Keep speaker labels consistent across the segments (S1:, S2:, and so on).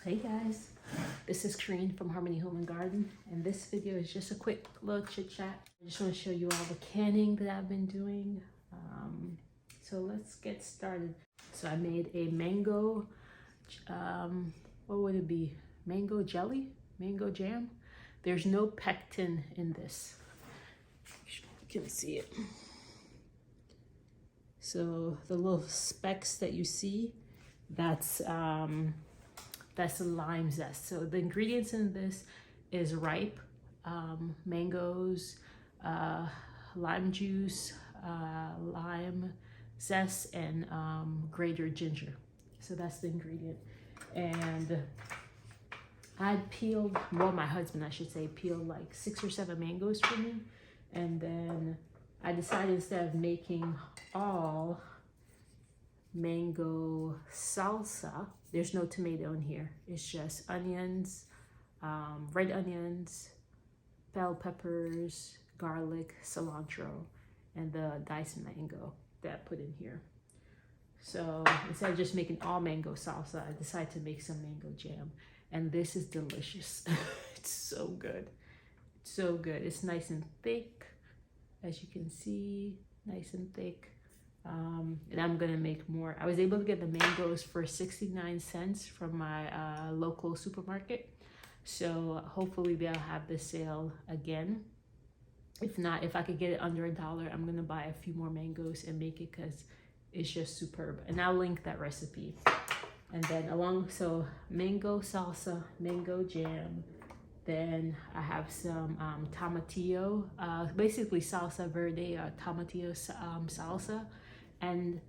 S1: Hey guys, this is Karine from Harmony Home and Garden, and this video is just a quick little chit chat. I just want to show you all the canning that I've been doing. So let's get started. So I made a mango, what would it be? Mango jelly? Mango jam? There's no pectin in this. You can see it. So the little specks that you see, that's a lime zest. So the ingredients in this is ripe mangoes, lime juice, lime zest, and grated ginger. So that's the ingredient. And I peeled, well, my husband, I should say, peeled like 6 or 7 mangoes for me. And then I decided, instead of making all mango salsa, there's no tomato in here. It's just onions, red onions, bell peppers, garlic, cilantro, and the diced mango that I put in here. So instead of just making all mango salsa, I decided to make some mango jam. And this is delicious. It's so good. It's so good. It's nice and thick, as you can see, nice and thick. And I'm gonna make more. I was able to get the mangoes for 69 cents from my local supermarket. So hopefully they'll have this sale again. If not, if I could get it under $1, I'm gonna buy a few more mangoes and make it, because it's just superb. And I'll link that recipe. And then so mango salsa, mango jam. Then I have some tomatillo, basically salsa verde, tomatillo salsa. And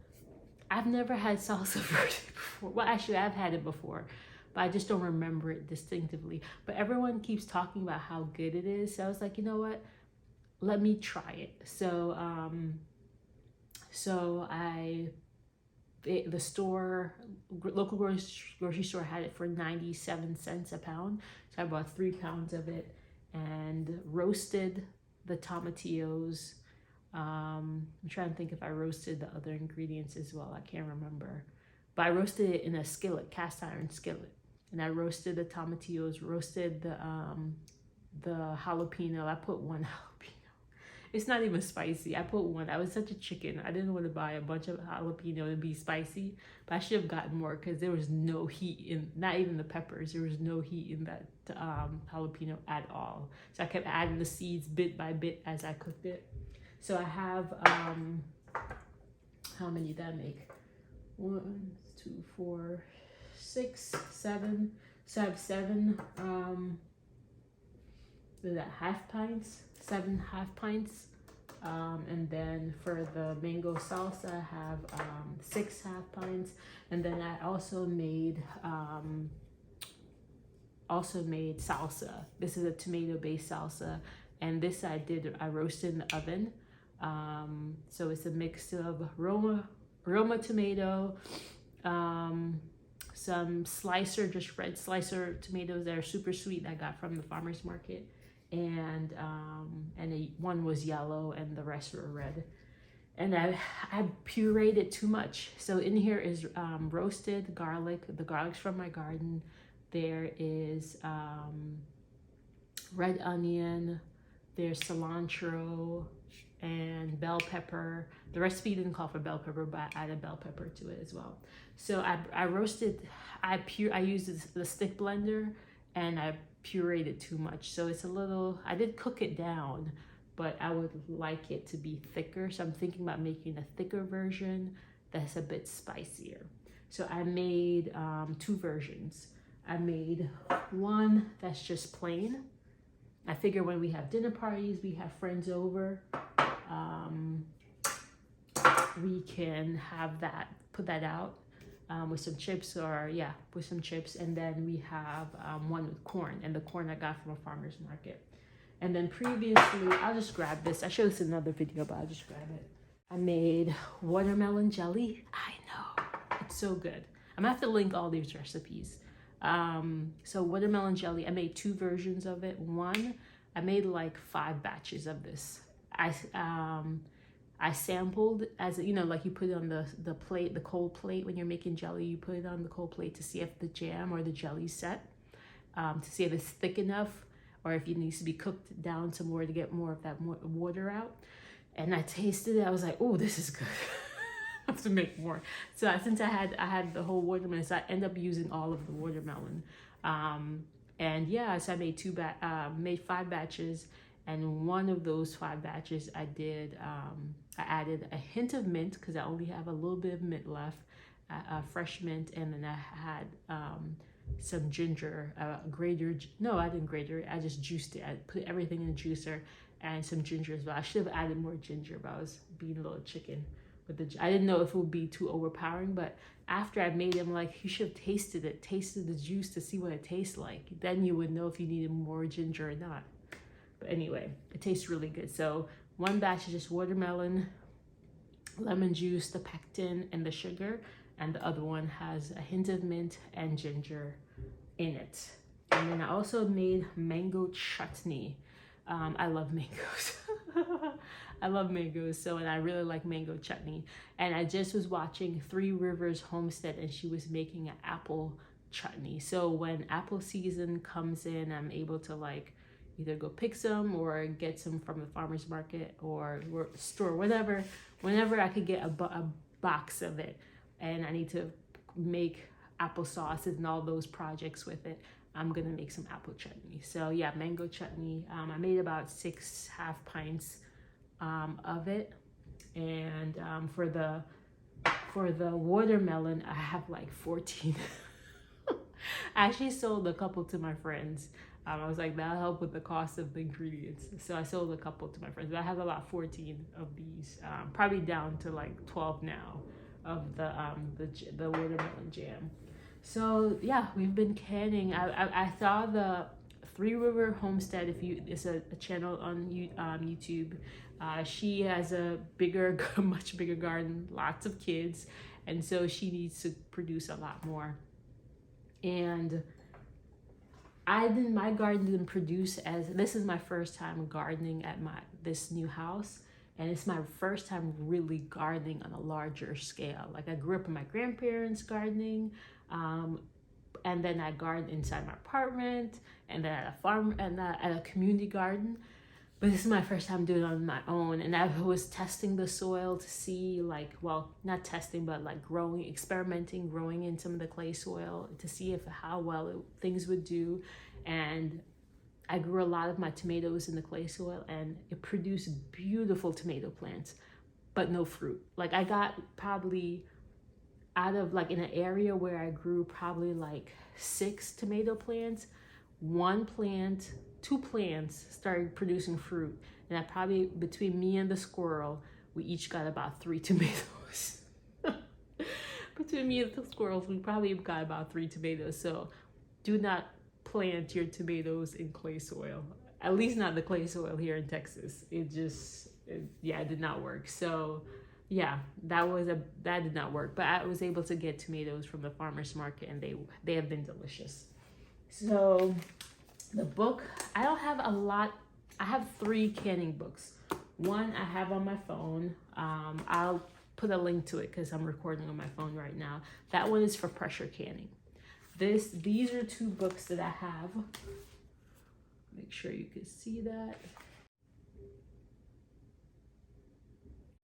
S1: I've never had salsa verde before. Well, actually, I've had it before, but I just don't remember it distinctively. But everyone keeps talking about how good it is. So I was like, you know what? Let me try it. So, the store, local grocery store, had it for 97 cents a pound. So I bought 3 pounds of it and roasted the tomatillos. I'm trying to think if I roasted the other ingredients as well. I can't remember. But I roasted it in a skillet, cast iron skillet. And I roasted the tomatillos, roasted the jalapeno. I put 1 jalapeno. It's not even spicy. I put 1. I was such a chicken. I didn't want to buy a bunch of jalapeno and be spicy, but I should have gotten more, because there was no heat in, not even the peppers. There was no heat in that jalapeno at all. So I kept adding the seeds bit by bit as I cooked it. So I have, how many did I make? 1, 2, 4, 6, 7. So I have 7, is that half pints? 7 half pints. And then for the mango salsa, I have 6 half pints. And then I also made salsa. This is a tomato-based salsa, and this I roasted in the oven. So it's a mix of Roma tomato, some just red slicer tomatoes that are super sweet that I got from the farmer's market, and one was yellow and the rest were red. And I pureed it too much. So in here is roasted garlic. The garlic's from my garden. There is red onion. There's cilantro and bell pepper. The recipe didn't call for bell pepper, but I added bell pepper to it as well. So I roasted. I used the stick blender, and I pureed it too much. So it's a little. I did cook it down, but I would like it to be thicker. So I'm thinking about making a thicker version that's a bit spicier. So I made 2 versions. I made one that's just plain. I figure when we have dinner parties, we have friends over, we can have that, put that out with some chips, with some chips. And then we have one with corn, and the corn I got from a farmer's market. And then previously, I'll just grab this. I showed this in another video, but I'll just grab it. I made watermelon jelly. I know, it's so good. I'm gonna have to link all these recipes. So watermelon jelly, I made 2 versions of it. One, I made like 5 batches of this. I sampled, as you know, like you put it on the plate, the cold plate when you're making jelly. You put it on the cold plate to see if the jam or the jelly's set, to see if it's thick enough, or if it needs to be cooked down some more to get more of that water out. And I tasted it. I was like, oh, this is good. I have to make more. So since I had the whole watermelon, so I end up using all of the watermelon. And yeah, so I made made 5 batches. And one of those 5 batches I did, I added a hint of mint because I only have a little bit of mint left, fresh mint. And then I had some ginger, no, I didn't grater it. I just juiced it. I put everything in a juicer and some ginger as well. I should have added more ginger, but I was being a little chicken with I didn't know if it would be too overpowering, but after I made it, I'm like, you should have tasted the juice to see what it tastes like. Then you would know if you needed more ginger or not. But anyway, it tastes really good. So one batch is just watermelon, lemon juice, the pectin, and the sugar. And the other one has a hint of mint and ginger in it. And then I also made mango chutney. I love mangoes. I love mangoes, and I really like mango chutney. And I just was watching 3 Rivers Homestead, and she was making an apple chutney. So when apple season comes in, I'm able to like either go pick some or get some from the farmer's market or store, whatever. Whenever I could get a box of it, and I need to make applesauce and all those projects with it, I'm gonna make some apple chutney. So yeah, mango chutney. I made about 6 half pints of it, and for the watermelon, I have like 14. I actually sold a couple to my friends. I was like, that'll help with the cost of the ingredients. So I sold a couple to my friends. But I have about 14 of these, probably down to like 12 now of the watermelon jam. So yeah, we've been canning. I saw the 3 River Homestead. It's a channel on YouTube. She has a much bigger garden, lots of kids, and so she needs to produce a lot more. And my garden didn't produce this is my first time gardening at this new house. And it's my first time really gardening on a larger scale. Like I grew up in my grandparents' gardening, and then I gardened inside my apartment, and then at a farm and at a community garden. But this is my first time doing it on my own, and I was testing the soil to see, like, well, not testing, but like experimenting, growing in some of the clay soil to see how well things would do. And I grew a lot of my tomatoes in the clay soil, and it produced beautiful tomato plants, but no fruit. Like I got probably out of like in an area where I grew probably like 6 tomato plants, 2 plants started producing fruit. And I probably, between me and the squirrel, we each got about 3 tomatoes. Between me and the squirrels, we probably got about 3 tomatoes. So do not plant your tomatoes in clay soil. At least not the clay soil here in Texas. It did not work. So yeah, that did not work. But I was able to get tomatoes from the farmer's market, and they have been delicious. So the book, I don't have a lot. I have 3 canning books. One I have on my phone. I'll put a link to it because I'm recording on my phone right now. That one is for pressure canning. These are 2 books that I have. Make sure you can see that.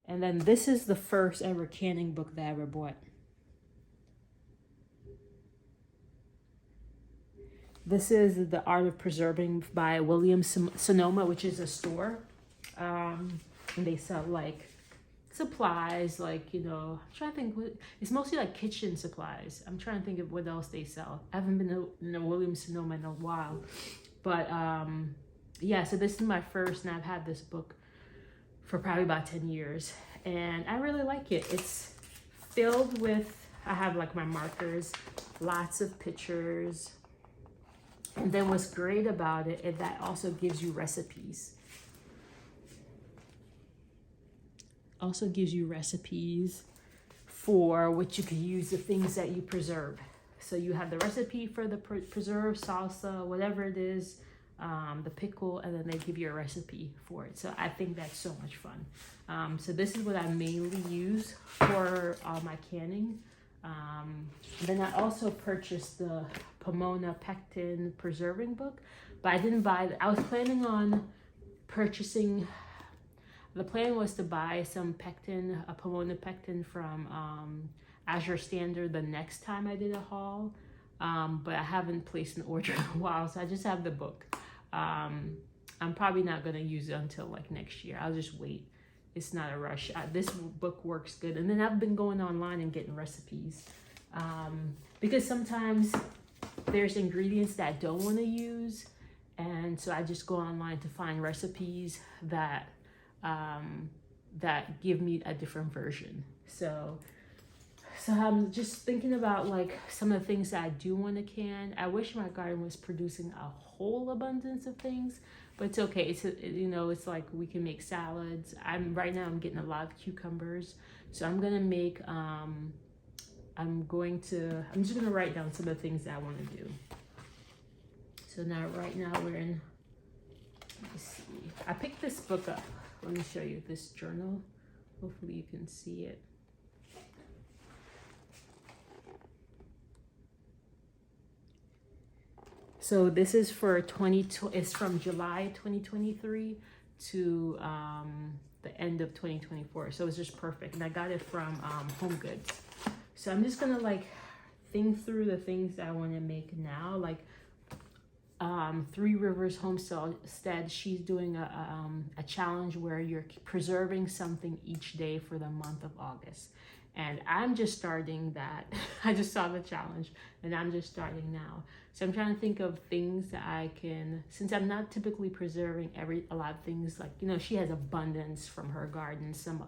S1: And then this is the first ever canning book that I ever bought. This is The Art of Preserving by William Sonoma, which is a store. And they sell like supplies, like, you know, I'm trying to think, it's mostly like kitchen supplies. I'm trying to think of what else they sell. I haven't been in a William Sonoma in a while. But yeah, so this is my first, and I've had this book for probably about 10 years. And I really like it. It's filled with, I have like my markers, lots of pictures. And then what's great about it is that also gives you recipes. Also gives you recipes for what you could use, the things that you preserve. So you have the recipe for the preserved salsa, whatever it is, the pickle, and then they give you a recipe for it. So I think that's so much fun. So this is what I mainly use for my canning. Then I also purchased the Pomona Pectin Preserving book, but I didn't buy it. I was planning on purchasing, the plan was to buy some pectin, a Pomona Pectin from Azure Standard the next time I did a haul, but I haven't placed an order in a while, so I just have the book. I'm probably not going to use it until like next year. I'll just wait. It's not a rush. This book works good. And then I've been going online and getting recipes, because sometimes there's ingredients that I don't want to use, and so I just go online to find recipes that that give me a different version. So I'm just thinking about like some of the things that I do want to can. I wish my garden was producing a whole abundance of things, but it's okay. It's it's like we can make salads. I'm getting a lot of cucumbers, so I'm gonna make I'm just gonna write down some of the things that I want to do. So right now we're in, let me see. I picked this book up. Let me show you this journal. Hopefully you can see it. So this is for it's from July 2023 to the end of 2024. So it's just perfect. And I got it from Home Goods. So I'm just gonna like think through the things that I want to make now. Like Three Rivers Homestead, she's doing a challenge where you're preserving something each day for the month of August. And I'm just starting that. I just saw the challenge and I'm just starting now. So I'm trying to think of things that I can, since I'm not typically preserving a lot of things, like, she has abundance from her garden, some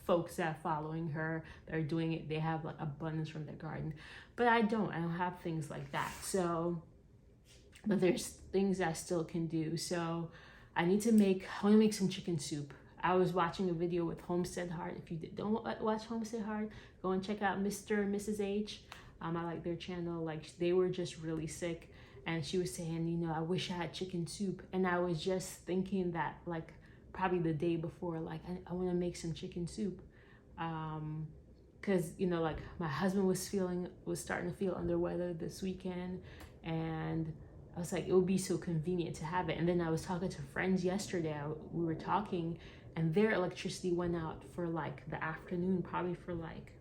S1: folks that are following her, that are doing it, they have like abundance from their garden. But I don't have things like that. So, but there's things I still can do. So I want to make some chicken soup. I was watching a video with Homestead Heart. If you don't watch Homestead Heart, go and check out Mr. and Mrs. H. I like their channel. Like, they were just really sick, and she was saying, I wish I had chicken soup. And I was just thinking that, like, probably the day before, like, I want to make some chicken soup. Because, like, my husband was starting to feel under weather this weekend, and I was like, it would be so convenient to have it. And then I was talking to friends yesterday. We were talking, and their electricity went out for like the afternoon, probably for like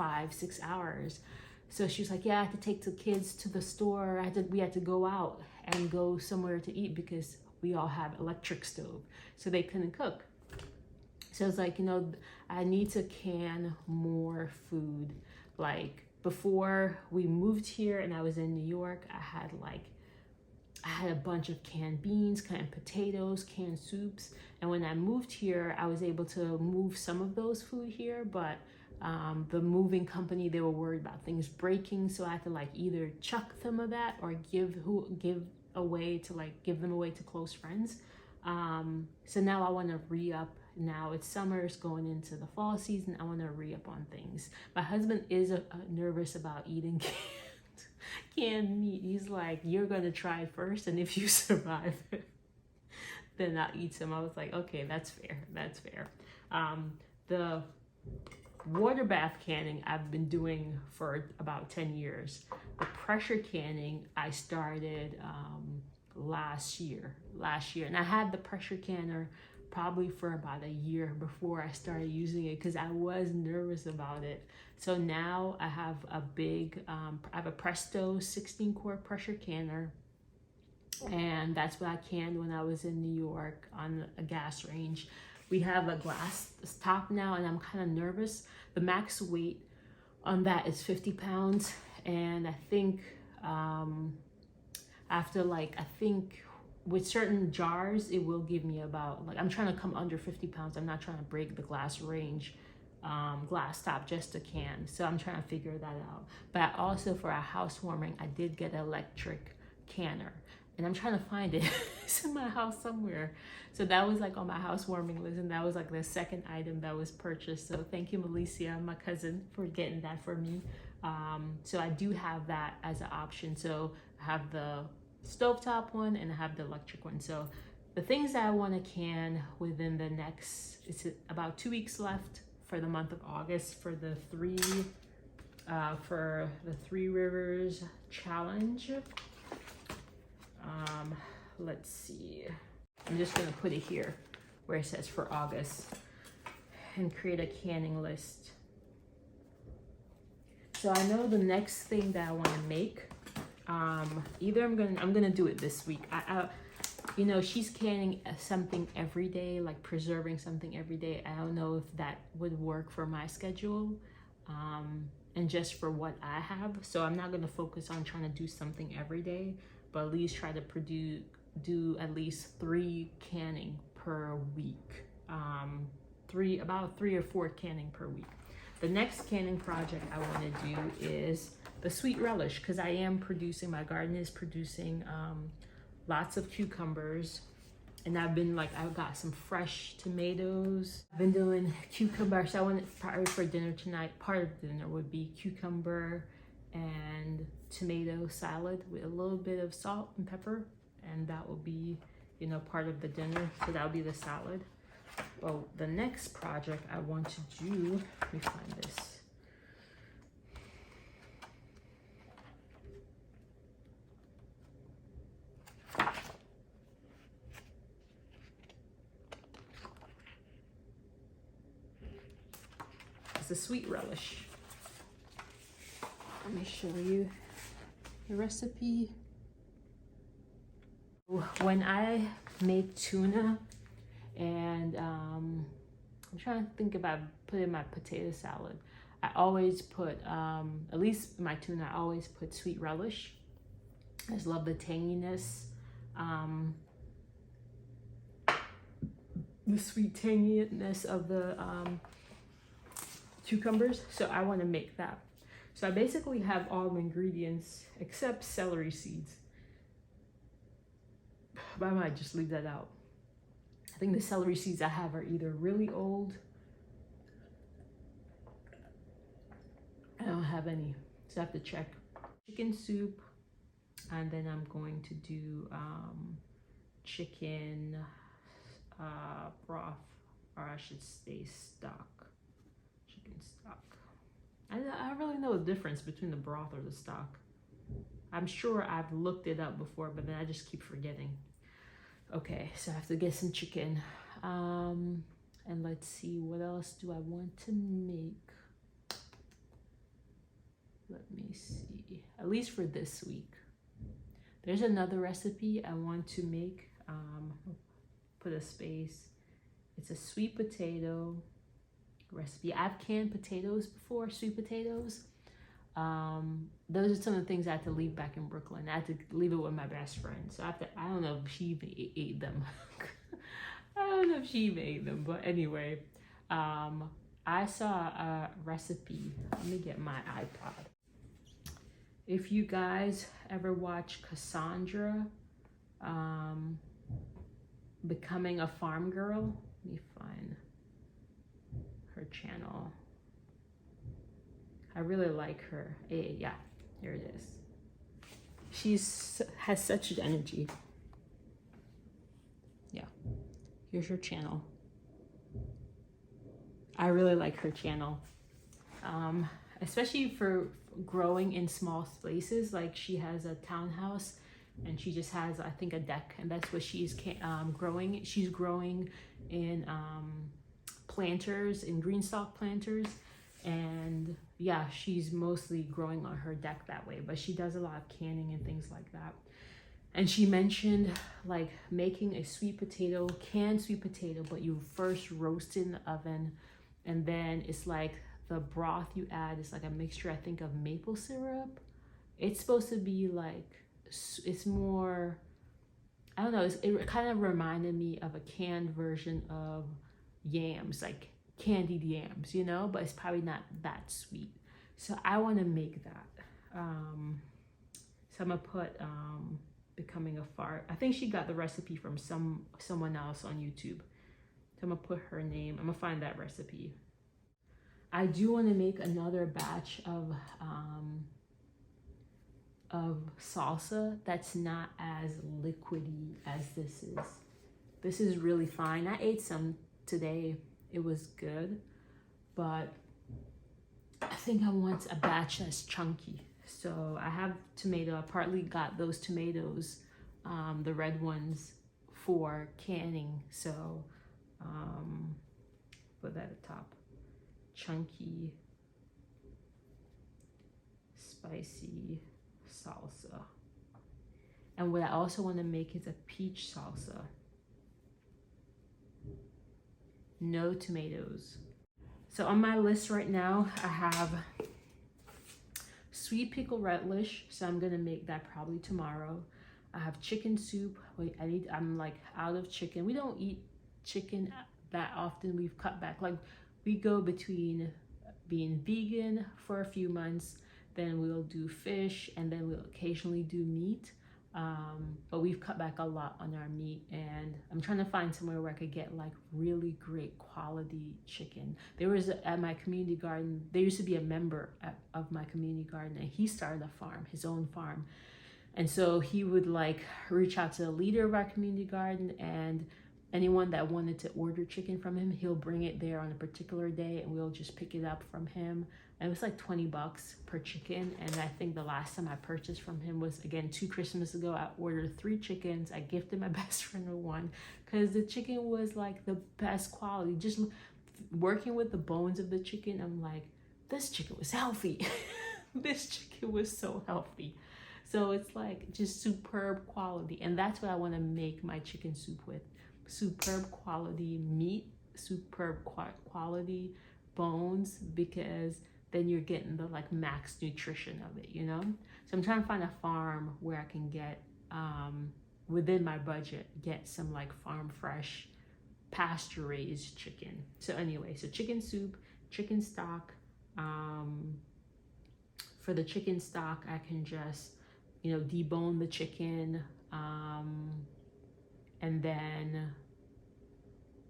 S1: 5-6 hours. So she was like, yeah, I had to take the kids to the store. We had to go out and go somewhere to eat because we all have electric stove. So they couldn't cook. So it's like, I need to can more food. Like, before we moved here and I was in New York, I had a bunch of canned beans, canned potatoes, canned soups. And when I moved here, I was able to move some of those food here, but the moving company, they were worried about things breaking. So I had to like either chuck some of that or give them away to close friends. So now I want to re-up. Now it's summer, it's going into the fall season. I want to re-up on things. My husband is nervous about eating canned meat. He's like, you're gonna try it first, and if you survive it, then I'll eat some. I was like, okay, that's fair. The water bath canning I've been doing for about 10 years. The pressure canning I started last year, and I had the pressure canner probably for about a year before I started using it because I was nervous about it. So now I have I have a Presto 16-quart pressure canner, and that's what I canned when I was in New York on a gas range. We have a glass top now, and I'm kind of nervous. The max weight on that is 50 pounds, and I think with certain jars, it will give me about, like, I'm trying to come under 50 pounds. I'm not trying to break the glass range, glass top just to can. So I'm trying to figure that out. But I also, for our housewarming, I did get an electric canner, and I'm trying to find it. It's in my house somewhere. So that was like on my housewarming list, and that was like the second item that was purchased. So thank you, Malicia, my cousin, for getting that for me. So I do have that as an option. So I have the stovetop one and I have the electric one. So the things that I want to can within the next, it's about 2 weeks left for the month of August for the Three Rivers Challenge. Let's see. I'm just gonna put it here where it says for August and create a canning list. So I know the next thing that I want to make, either I'm gonna do it this week. You know, she's canning something every day, like preserving something every day. I don't know if that would work for my schedule, and just for what I have. So I'm not gonna focus on trying to do something every day, but at least try to do at least 3 canning per week. About 3 or 4 canning per week. The next canning project I want to do is the sweet relish, because I am producing, my garden is producing lots of cucumbers, and I've got some fresh tomatoes. I've been doing cucumber, so I want probably for dinner tonight, part of dinner would be cucumber and tomato salad with a little bit of salt and pepper, and that will be, you know, part of the dinner. So that'll be the salad. Well, the next project I want to do, let me find this. It's a sweet relish. Let me show you the recipe. When I make tuna, and I'm trying to think about putting my potato salad, I always put, at least my tuna, I always put sweet relish. I just love the tanginess, the sweet tanginess of the cucumbers. So I want to make that. So I basically have all the ingredients except celery seeds, but I might just leave that out. I think the celery seeds I have are either really old. I don't have any, so I have to check. Chicken soup, and then I'm going to do chicken broth, or I should say stock. Chicken stock. I don't really know the difference between the broth or the stock. I'm sure I've looked it up before, but then I just keep forgetting. Okay, so I have to get some chicken. And let's see, what else do I want to make? Let me see, at least for this week. There's another recipe I want to make. Put a space. It's a sweet potato recipe. I've canned potatoes before, sweet potatoes. Those are some of the things I had to leave back in Brooklyn. I had to leave it with my best friend. So I don't know if she even ate them. I don't know if she even ate them, but anyway, I saw a recipe. Let me get my iPod. If you guys ever watch Cassandra, Becoming a Farm Girl, let me find her channel. I really like her. Yeah, here it is. She has such energy. Yeah, here's her channel. I really like her channel, especially for growing in small spaces. Like, she has a townhouse and she just has, I think, a deck, and that's what she's growing. She's growing in planters, in green stalk planters, and yeah, she's mostly growing on her deck that way, but she does a lot of canning and things like that. And she mentioned like making a sweet potato, canned sweet potato, but you first roast it in the oven, and then it's like the broth you add is like a mixture, I think, of maple syrup. It's supposed to be like, it's more, I don't know, it kind of reminded me of a canned version of yams, like candied yams, you know, but it's probably not that sweet. So I want to make that. So I'm gonna put Becoming a Farm. I think she got the recipe from someone else on YouTube. So I'm gonna put her name. I'm gonna find that recipe. I do want to make another batch of of salsa that's not as liquidy as this is. This is really fine. I ate some today. It was good, but I think I want a batch that's chunky. So I have tomato. I partly got those tomatoes, the red ones, for canning. So put that at the top. Chunky, spicy salsa. And what I also want to make is a peach salsa. No tomatoes. So on my list right now, I have sweet pickle relish. So I'm gonna make that probably tomorrow. I have chicken soup. Wait, I'm like out of chicken. We don't eat chicken that often. We've cut back. Like we go between being vegan for a few months, then we'll do fish, and then we'll occasionally do meat. But we've cut back a lot on our meat, and I'm trying to find somewhere where I could get like really great quality chicken. There was at my community garden, there used to be a member of my community garden, and he started a farm, his own farm. And so he would like reach out to the leader of our community garden, and anyone that wanted to order chicken from him, he'll bring it there on a particular day, and we'll just pick it up from him. And it was like $20 per chicken. And I think the last time I purchased from him was, again, 2 Christmas ago. I ordered 3 chickens. I gifted my best friend one because the chicken was like the best quality. Just working with the bones of the chicken, I'm like, this chicken was healthy. This chicken was so healthy. So it's like just superb quality. And that's what I want to make my chicken soup with. Superb quality meat, superb quality bones, because then you're getting the like max nutrition of it, you know? So I'm trying to find a farm where I can get, within my budget, get some like farm fresh, pasture raised chicken. So anyway, so chicken soup, chicken stock. For the chicken stock, I can just, you know, debone the chicken, and then,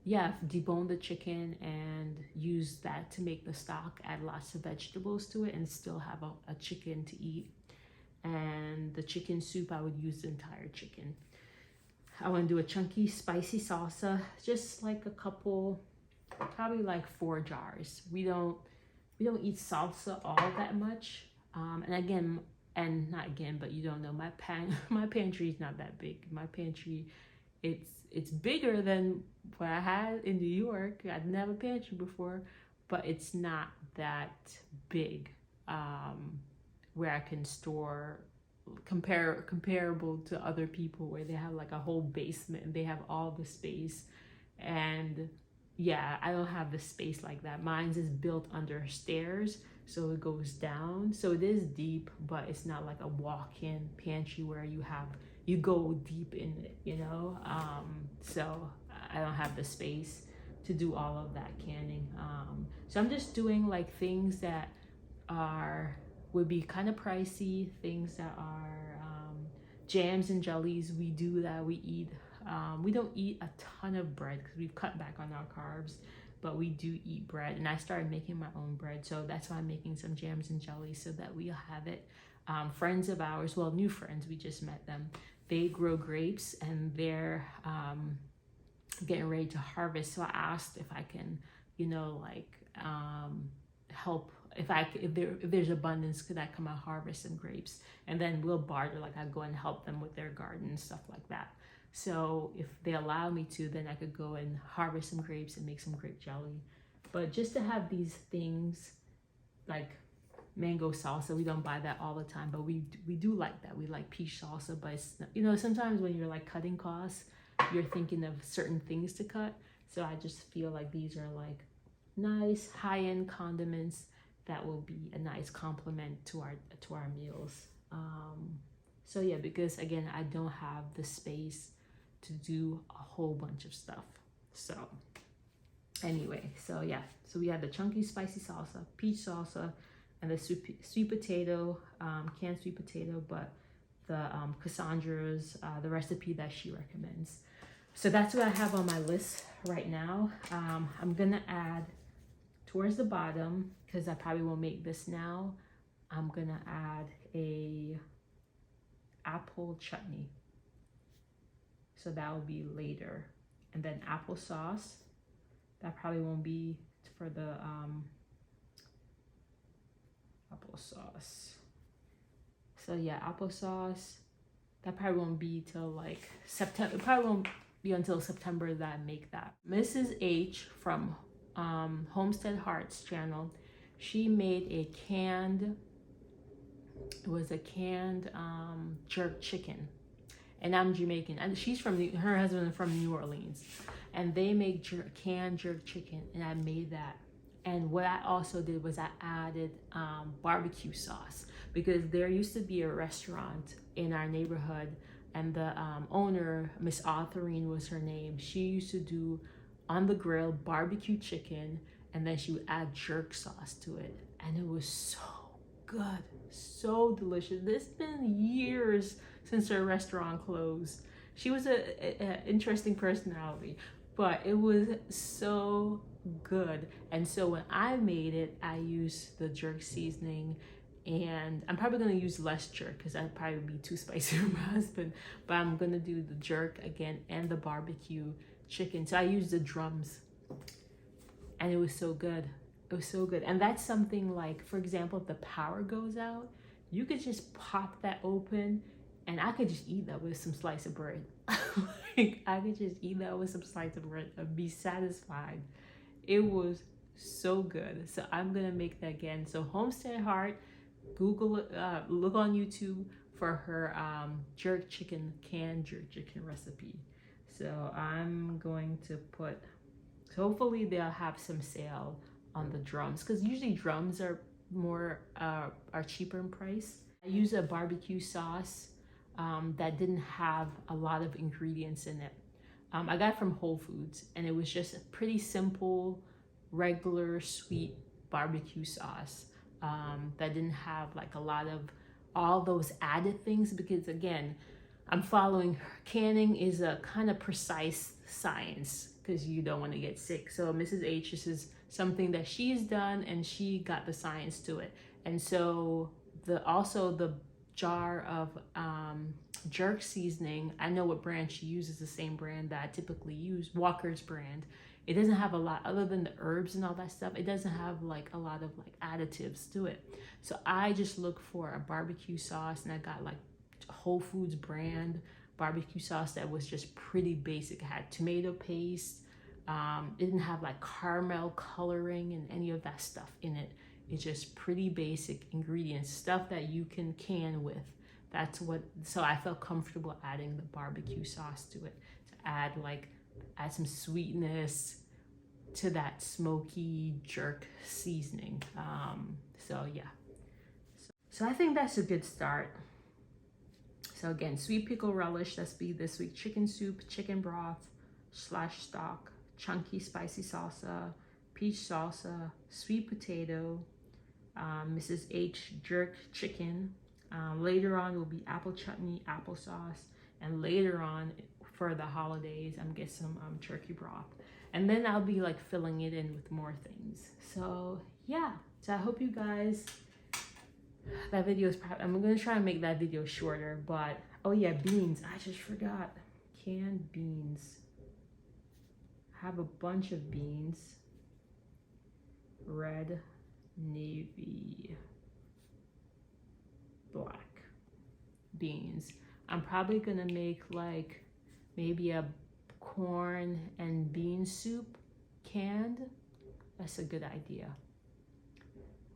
S1: yeah, debone the chicken and use that to make the stock, add lots of vegetables to it, and still have a chicken to eat. And the chicken soup, I would use the entire chicken. I want to do a chunky, spicy salsa, just like a couple, probably like 4 jars. We don't eat salsa all that much. But you don't know, my pantry is not that big. My pantry, it's bigger than what I had in New York. I didn't have a pantry before, but it's not that big, where I can store comparable to other people where they have like a whole basement and they have all the space. And yeah, I don't have the space like that. Mine's is built under stairs, so it goes down. So it is deep, but it's not like a walk-in pantry where you go deep in it, you know? So I don't have the space to do all of that canning. So I'm just doing like things that would be kind of pricey, things that are jams and jellies. We do that, we eat. We don't eat a ton of bread because we've cut back on our carbs, but we do eat bread. And I started making my own bread, so that's why I'm making some jams and jellies so that we'll have it. Friends of ours, well, new friends, we just met them. They grow grapes and they're getting ready to harvest. So I asked if I can, you know, like help. If there's abundance, could I come and harvest some grapes? And then we'll barter, like I go and help them with their garden and stuff like that. So if they allow me to, then I could go and harvest some grapes and make some grape jelly. But just to have these things like mango salsa, we don't buy that all the time, but we do like that. We like peach salsa, but it's, you know, sometimes when you're like cutting costs, you're thinking of certain things to cut. So I just feel like these are like nice high-end condiments that will be a nice complement to our meals. So yeah, because again, I don't have the space to do a whole bunch of stuff. So anyway, so yeah, so we have the chunky spicy salsa, peach salsa, and the sweet potato, canned sweet potato, but the Cassandra's, the recipe that she recommends. So that's what I have on my list right now. I'm gonna add towards the bottom, because I probably won't make this now, I'm gonna add a apple chutney. So that will be later. And then applesauce. That probably won't be for the applesauce. So yeah, applesauce. That probably won't be till like September. It probably won't be until September that I make that. Mrs. H from Homestead Hearts channel, she made a canned, it was a canned jerk chicken. And I'm Jamaican, and she's from her husband is from New Orleans, and they make canned jerk chicken, and I made that. And what I also did was I added barbecue sauce, because there used to be a restaurant in our neighborhood, and the owner, Miss Autherine was her name. She used to do on the grill barbecue chicken, and then she would add jerk sauce to it, and it was so good, so delicious. It's been years since her restaurant closed. She was an interesting personality, but it was so good. And so when I made it, I used the jerk seasoning, and I'm probably gonna use less jerk because that'd probably be too spicy for my husband, but I'm gonna do the jerk again and the barbecue chicken. So I used the drums, and it was so good. It was so good. And that's something like, for example, if the power goes out, you could just pop that open, and I could just eat that with some slice of bread. Like, I could just eat that with some slice of bread and be satisfied. It was so good. So I'm gonna make that again. So Homestead Heart, Google, look on YouTube for her canned jerk chicken recipe. So I'm going to put, so hopefully they'll have some sale on the drums, because usually drums are more are cheaper in price. I use a barbecue sauce that didn't have a lot of ingredients in it. I got it from Whole Foods, and it was just a pretty simple, regular, sweet barbecue sauce that didn't have like a lot of all those added things, because again, I'm following, canning is a kind of precise science because you don't want to get sick. So Mrs. H, this is something that she's done, and she got the science to it. And so also the jar of jerk seasoning, I know what brand she uses, the same brand that I typically use, Walker's brand. It doesn't have a lot, other than the herbs and all that stuff, it doesn't have like a lot of like additives to it. So I just look for a barbecue sauce, and I got like Whole Foods brand barbecue sauce that was just pretty basic. It had tomato paste, it didn't have like caramel coloring and any of that stuff in it. It's just pretty basic ingredients, stuff that you can can with. That's what, so I felt comfortable adding the barbecue sauce to it, to add some sweetness to that smoky jerk seasoning. So yeah, so I think that's a good start. So again, sweet pickle relish, that's be this week, chicken soup, chicken broth / stock, chunky spicy salsa, peach salsa, sweet potato, Mrs. H jerk chicken. Later on will be apple chutney, applesauce, and later on for the holidays, I'm getting some turkey broth. And then I'll be like filling it in with more things. So yeah, so I hope you guys, that video is probably, I'm gonna try and make that video shorter, but oh yeah, beans, I just forgot, canned beans. I have a bunch of beans, red, navy, black beans. I'm probably gonna make like maybe a corn and bean soup canned. That's a good idea.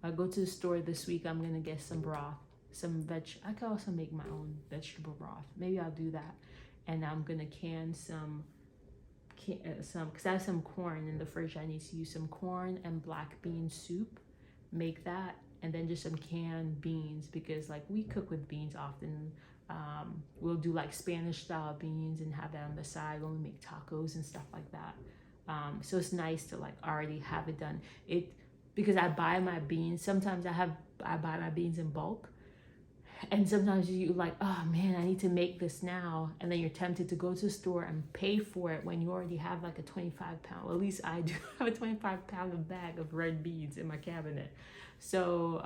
S1: I go to the store this week, I'm gonna get some broth, I could also make my own vegetable broth. Maybe I'll do that. And I'm gonna can some, because I have some corn in the fridge. I need to use some corn and black bean soup, make that, and then just some canned beans, because like we cook with beans often. We'll do like Spanish style beans and have that on the side when we make tacos and stuff like that. So it's nice to like already have it done. Because I buy my beans, sometimes I buy my beans in bulk, and sometimes you like, oh man, I need to make this now, and then you're tempted to go to the store and pay for it when you already have like a 25-pound, well, at least I do have a 25-pound bag of red beans in my cabinet. So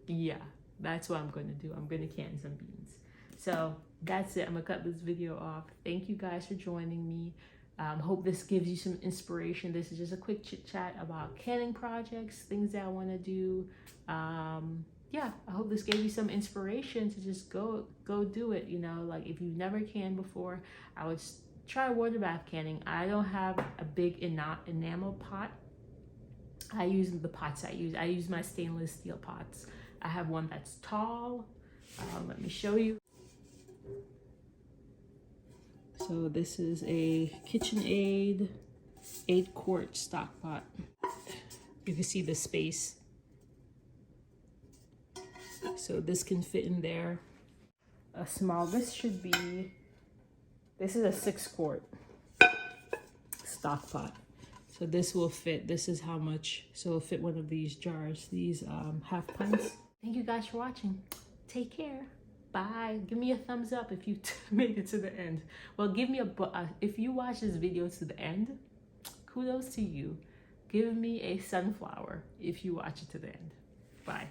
S1: yeah, that's what I'm going to do. I'm going to can some beans. So that's it. I'm gonna cut this video off. Thank you guys for joining me. Hope this gives you some inspiration. This is just a quick chit chat about canning projects, things that I want to do. Yeah, I hope this gave you some inspiration to just go do it. You know, like if you've never canned before, I would try water bath canning. I don't have a big enamel pot. I use the pots I use my stainless steel pots. I have one that's tall. Let me show you. So this is a KitchenAid 8-quart stock pot. You can see the space. So this can fit in there. A small, this is a 6-quart stock pot. So this will fit, this is how much, so it'll fit one of these jars, these half pints. Thank you guys for watching. Take care. Bye. Give me a thumbs up if you made it to the end. Well, give me if you watch this video to the end, kudos to you. Give me a sunflower if you watch it to the end. Bye.